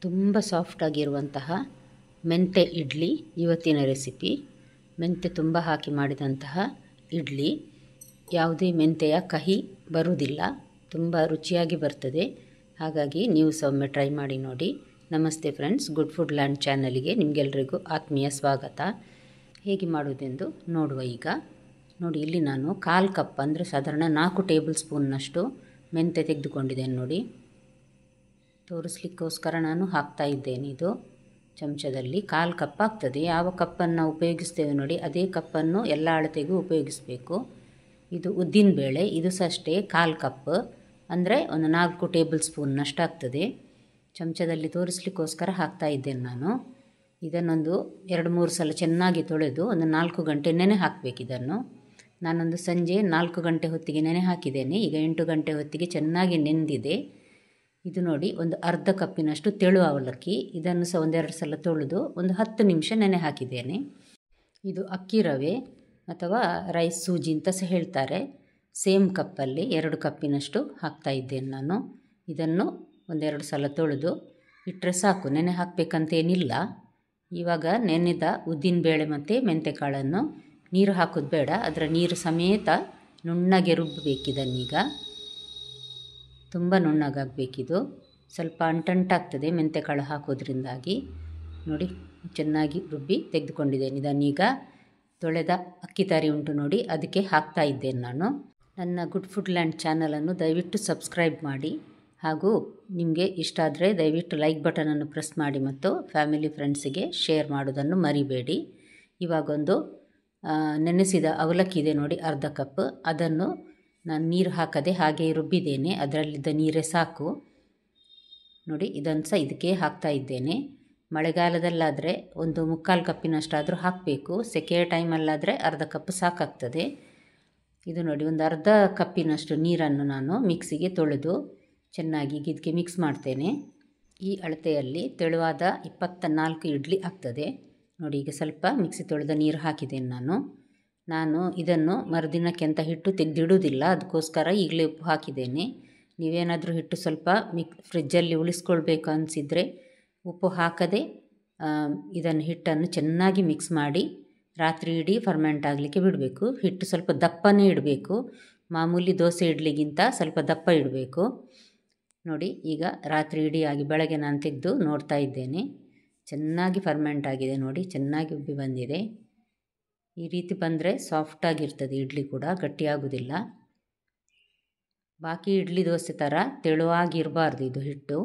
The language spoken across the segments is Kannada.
ತುಂಬ ಸಾಫ್ಟಾಗಿರುವಂತಹ ಮೆಂತೆ ಇಡ್ಲಿ ಇವತ್ತಿನ ರೆಸಿಪಿ. ಮೆಂತೆ ತುಂಬ ಹಾಕಿ ಮಾಡಿದಂತಹ ಇಡ್ಲಿ. ಯಾವುದೇ ಮೆಂತೆಯ ಕಹಿ ಬರುವುದಿಲ್ಲ, ತುಂಬ ರುಚಿಯಾಗಿ ಬರ್ತದೆ. ಹಾಗಾಗಿ ನೀವು ಸಹ ಒಮ್ಮೆ ಟ್ರೈ ಮಾಡಿ ನೋಡಿ. ನಮಸ್ತೆ ಫ್ರೆಂಡ್ಸ್, ಗುಡ್ ಫುಡ್ ಲ್ಯಾಂಡ್ ಚಾನಲಿಗೆ ನಿಮಗೆಲ್ಲರಿಗೂ ಆತ್ಮೀಯ ಸ್ವಾಗತ. ಹೇಗೆ ಮಾಡುವುದೆಂದು ನೋಡುವ ಈಗ. ನೋಡಿ, ಇಲ್ಲಿ ನಾನು 1/4 ಕಪ್ ಅಂದರೆ ಸಾಧಾರಣ 4 ಟೇಬಲ್ ಸ್ಪೂನ್ನಷ್ಟು ಮೆಂತೆ ತೆಗೆದುಕೊಂಡಿದ್ದೇನೆ. ನೋಡಿ, ತೋರಿಸ್ಲಿಕ್ಕೋಸ್ಕರ ನಾನು ಹಾಕ್ತಾ ಇದ್ದೇನೆ. ಇದು ಚಮಚದಲ್ಲಿ 1/4 ಕಪ್ ಆಗ್ತದೆ. ಯಾವ ಕಪ್ಪನ್ನು ಉಪಯೋಗಿಸ್ತೇವೆ ನೋಡಿ, ಅದೇ ಕಪ್ಪನ್ನು ಎಲ್ಲ ಅಳತೆಗೂ ಉಪಯೋಗಿಸಬೇಕು. ಇದು ಉದ್ದಿನ ಬೇಳೆ, ಇದು ಸಹ ಅಷ್ಟೇ 1/4 ಕಪ್ ಅಂದರೆ ಒಂದು 4 ಟೇಬಲ್ ಸ್ಪೂನ್ನಷ್ಟು ಆಗ್ತದೆ. ಚಮಚದಲ್ಲಿ ತೋರಿಸ್ಲಿಕ್ಕೋಸ್ಕರ ಹಾಕ್ತಾ ಇದ್ದೇನೆ ನಾನು. ಇದನ್ನೊಂದು 2-3 ಸಲ ಚೆನ್ನಾಗಿ ತೊಳೆದು ಒಂದು 4 ಗಂಟೆ ನೆನೆ ಹಾಕಬೇಕು. ಇದನ್ನು ನಾನೊಂದು ಸಂಜೆ 4 ಗಂಟೆ ಹೊತ್ತಿಗೆ ನೆನೆ ಹಾಕಿದ್ದೇನೆ. ಈಗ 8 ಗಂಟೆ ಹೊತ್ತಿಗೆ ಚೆನ್ನಾಗಿ ನೆಂದಿದೆ. ಇದು ನೋಡಿ, ಒಂದು ಅರ್ಧ ಕಪ್ಪಿನಷ್ಟು ತೆಳು ಅವಲಕ್ಕಿ. ಇದನ್ನು ಸಹ 1-2 ಸಲ ತೊಳೆದು ಒಂದು 10 ನಿಮಿಷ ನೆನೆ ಹಾಕಿದ್ದೇನೆ. ಇದು ಅಕ್ಕಿ ರವೆ ಅಥವಾ ರೈಸ್ ಸೂಜಿ ಅಂತ ಸಹ ಹೇಳ್ತಾರೆ. ಸೇಮ್ ಕಪ್ಪಲ್ಲಿ 2 ಕಪ್ಪಿನಷ್ಟು ಹಾಕ್ತಾ ಇದ್ದೇನೆ ನಾನು. ಇದನ್ನು 1-2 ಸಲ ತೊಳೆದು ಇಟ್ಟರೆ ಸಾಕು, ನೆನೆ ಹಾಕಬೇಕಂತೇನಿಲ್ಲ. ಇವಾಗ ನೆನೆದ ಉದ್ದಿನಬೇಳೆ ಮತ್ತು ಮೆಂತೆಕಾಳನ್ನು ನೀರು ಹಾಕೋದು ಬೇಡ, ಅದರ ನೀರು ಸಮೇತ ನುಣ್ಣಗೆ ರುಬ್ಬಬೇಕಿದನ್ನೀಗ. ತುಂಬ ನುಣ್ಣಗಾಗಬೇಕಿದು. ಸ್ವಲ್ಪ ಅಂಟಂಟಾಗ್ತದೆ ಮೆಂತೆಕಾಳು ಹಾಕೋದ್ರಿಂದಾಗಿ. ನೋಡಿ, ಚೆನ್ನಾಗಿ ರುಬ್ಬಿ ತೆಗೆದುಕೊಂಡಿದ್ದೇನೆ. ಇದನ್ನೀಗ ತೊಳೆದ ಅಕ್ಕಿ ತರಿ ಉಂಟು ನೋಡಿ, ಅದಕ್ಕೆ ಹಾಕ್ತಾ ಇದ್ದೇನೆ ನಾನು. ನನ್ನ ಗುಡ್ ಫುಡ್ ಲ್ಯಾಂಡ್ ಚಾನಲನ್ನು ದಯವಿಟ್ಟು ಸಬ್ಸ್ಕ್ರೈಬ್ ಮಾಡಿ, ಹಾಗೂ ನಿಮಗೆ ಇಷ್ಟ ಆದರೆ ದಯವಿಟ್ಟು ಲೈಕ್ ಬಟನನ್ನು ಪ್ರೆಸ್ ಮಾಡಿ ಮತ್ತು ಫ್ಯಾಮಿಲಿ ಫ್ರೆಂಡ್ಸಿಗೆ ಶೇರ್ ಮಾಡೋದನ್ನು ಮರಿಬೇಡಿ. ಇವಾಗೊಂದು ನೆನೆಸಿದ ಅವಲಕ್ಕಿ ಇದೆ ನೋಡಿ, ಅರ್ಧ ಕಪ್. ಅದನ್ನು ನಾನು ನೀರು ಹಾಕದೆ ಹಾಗೆ ರುಬ್ಬಿದ್ದೇನೆ, ಅದರಲ್ಲಿದ್ದ ನೀರೇ ಸಾಕು. ನೋಡಿ, ಇದನ್ನು ಸಹ ಇದಕ್ಕೆ ಹಾಕ್ತಾ ಇದ್ದೇನೆ. ಮಳೆಗಾಲದಲ್ಲಾದರೆ ಒಂದು 3/4 ಕಪ್ಪಿನಷ್ಟಾದರೂ ಹಾಕಬೇಕು. ಸೆಕೆಯ ಟೈಮಲ್ಲಾದರೆ ಅರ್ಧ ಕಪ್ ಸಾಕಾಗ್ತದೆ. ಇದು ನೋಡಿ, ಒಂದು ಅರ್ಧ ಕಪ್ಪಿನಷ್ಟು ನೀರನ್ನು ನಾನು ಮಿಕ್ಸಿಗೆ ತೊಳೆದು ಚೆನ್ನಾಗಿ ಇದಕ್ಕೆ ಮಿಕ್ಸ್ ಮಾಡ್ತೇನೆ. ಈ ಅಳತೆಯಲ್ಲಿ ತೆಳುವಾದ 24 ಇಡ್ಲಿ ಆಗ್ತದೆ. ನೋಡಿ, ಈಗ ಸ್ವಲ್ಪ ಮಿಕ್ಸಿ ತೊಳೆದ ನೀರು ಹಾಕಿದ್ದೇನೆ ನಾನು ಇದನ್ನು ಮರುದಿನಕ್ಕೆ ಅಂತ ಹಿಟ್ಟು ತೆಗೆದಿಡುವುದಿಲ್ಲ, ಅದಕ್ಕೋಸ್ಕರ ಈಗಲೇ ಉಪ್ಪು ಹಾಕಿದ್ದೇನೆ. ನೀವೇನಾದರೂ ಹಿಟ್ಟು ಸ್ವಲ್ಪ ಫ್ರಿಜ್ಜಲ್ಲಿ ಉಳಿಸ್ಕೊಳ್ಬೇಕು ಅನಿಸಿದರೆ ಉಪ್ಪು ಹಾಕದೆ ಇದನ್ನು ಹಿಟ್ಟನ್ನು ಚೆನ್ನಾಗಿ ಮಿಕ್ಸ್ ಮಾಡಿ ರಾತ್ರಿ ಇಡೀ ಫರ್ಮೆಂಟ್ ಆಗಲಿಕ್ಕೆ ಬಿಡಬೇಕು. ಹಿಟ್ಟು ಸ್ವಲ್ಪ ದಪ್ಪನೇ ಇಡಬೇಕು, ಮಾಮೂಲಿ ದೋಸೆ ಇಡ್ಲಿಗಿಂತ ಸ್ವಲ್ಪ ದಪ್ಪ ಇಡಬೇಕು. ನೋಡಿ, ಈಗ ರಾತ್ರಿ ಇಡೀ ಆಗಿ ಬೆಳಗ್ಗೆ ನಾನು ತೆಗೆದು ನೋಡ್ತಾ ಇದ್ದೇನೆ. ಚೆನ್ನಾಗಿ ಫರ್ಮೆಂಟ್ ಆಗಿದೆ ನೋಡಿ, ಚೆನ್ನಾಗಿ ಉಬ್ಬಿ ಬಂದಿದೆ. ಈ ರೀತಿ ಬಂದರೆ ಸಾಫ್ಟಾಗಿರ್ತದೆ ಇಡ್ಲಿ ಕೂಡ, ಗಟ್ಟಿಯಾಗೋದಿಲ್ಲ. ಬಾಕಿ ಇಡ್ಲಿ ದೋಸೆ ಥರ ತೆಳುವಾಗಿರಬಾರ್ದು ಇದು ಹಿಟ್ಟು.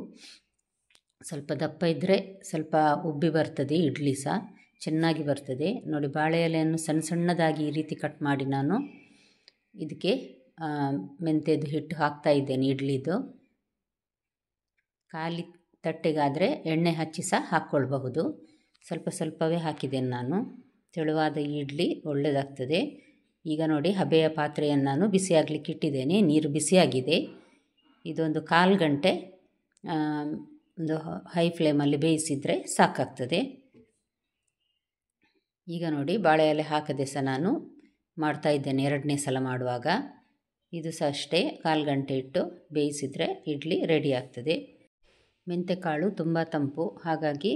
ಸ್ವಲ್ಪ ದಪ್ಪ ಇದ್ದರೆ ಸ್ವಲ್ಪ ಉಬ್ಬಿ ಬರ್ತದೆ, ಇಡ್ಲಿ ಸಹ ಚೆನ್ನಾಗಿ ಬರ್ತದೆ. ನೋಡಿ, ಬಾಳೆ ಎಲೆಯನ್ನು ಸಣ್ಣ ಸಣ್ಣದಾಗಿ ಈ ರೀತಿ ಕಟ್ ಮಾಡಿ ನಾನು ಇದಕ್ಕೆ ಮೆಂತ್ಯದ ಹಿಟ್ಟು ಹಾಕ್ತಾ ಇದ್ದೇನೆ ಇಡ್ಲಿದು. ಖಾಲಿ ತಟ್ಟೆಗಾದರೆ ಎಣ್ಣೆ ಹಚ್ಚಿ ಸಹ ಹಾಕ್ಕೊಳ್ಬಹುದು. ಸ್ವಲ್ಪ ಸ್ವಲ್ಪವೇ ಹಾಕಿದ್ದೇನೆ ನಾನು. ತೆಳುವಾದ ಇಡ್ಲಿ ಒಳ್ಳೆಯದಾಗ್ತದೆ. ಈಗ ನೋಡಿ, ಹಬೆಯ ಪಾತ್ರೆಯನ್ನು ನಾನು ಬಿಸಿಯಾಗಲಿಕ್ಕೆ ಇಟ್ಟಿದ್ದೇನೆ. ನೀರು ಬಿಸಿಯಾಗಿದೆ. ಇದೊಂದು 1/4 ಗಂಟೆ ಒಂದು ಹೈ ಫ್ಲೇಮಲ್ಲಿ ಬೇಯಿಸಿದರೆ ಸಾಕಾಗ್ತದೆ. ಈಗ ನೋಡಿ, ಬಾಳೆ ಎಲೆ ಹಾಕದೆ ಸಹ ನಾನು ಮಾಡ್ತಾ ಇದ್ದೇನೆ 2ನೇ ಸಲ ಮಾಡುವಾಗ. ಇದು ಸಹ ಅಷ್ಟೇ, 1/4 ಗಂಟೆ ಇಟ್ಟು ಬೇಯಿಸಿದರೆ ಇಡ್ಲಿ ರೆಡಿ ಆಗ್ತದೆ. ಮೆಂತೆಕಾಳು ತುಂಬ ತಂಪು, ಹಾಗಾಗಿ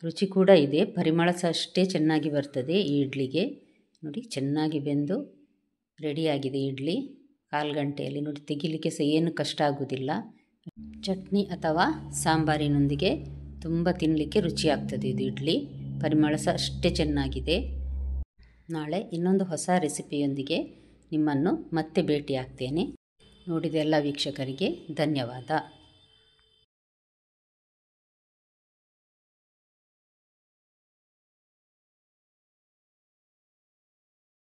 ರುಚಿ ಕೂಡ ಇದೆ, ಪರಿಮಳ ಸಹ ಅಷ್ಟೇ ಚೆನ್ನಾಗಿ ಬರ್ತದೆ ಈ ಇಡ್ಲಿಗೆ. ನೋಡಿ, ಚೆನ್ನಾಗಿ ಬೆಂದು ರೆಡಿಯಾಗಿದೆ ಇಡ್ಲಿ 1/4 ಗಂಟೆಯಲ್ಲಿ. ನೋಡಿ, ತೆಗಿಲಿಕ್ಕೆ ಸಹ ಏನು ಕಷ್ಟ ಆಗೋದಿಲ್ಲ. ಚಟ್ನಿ ಅಥವಾ ಸಾಂಬಾರಿನೊಂದಿಗೆ ತುಂಬ ತಿನ್ನಲಿಕ್ಕೆ ರುಚಿ ಆಗ್ತದೆ ಇದು ಇಡ್ಲಿ. ಪರಿಮಳ ಸಹ ಅಷ್ಟೇ ಚೆನ್ನಾಗಿದೆ. ನಾಳೆ ಇನ್ನೊಂದು ಹೊಸ ರೆಸಿಪಿಯೊಂದಿಗೆ ನಿಮ್ಮನ್ನು ಮತ್ತೆ ಭೇಟಿ ಆಗ್ತೇನೆ. ನೋಡಿದ ಎಲ್ಲ ವೀಕ್ಷಕರಿಗೆ ಧನ್ಯವಾದ.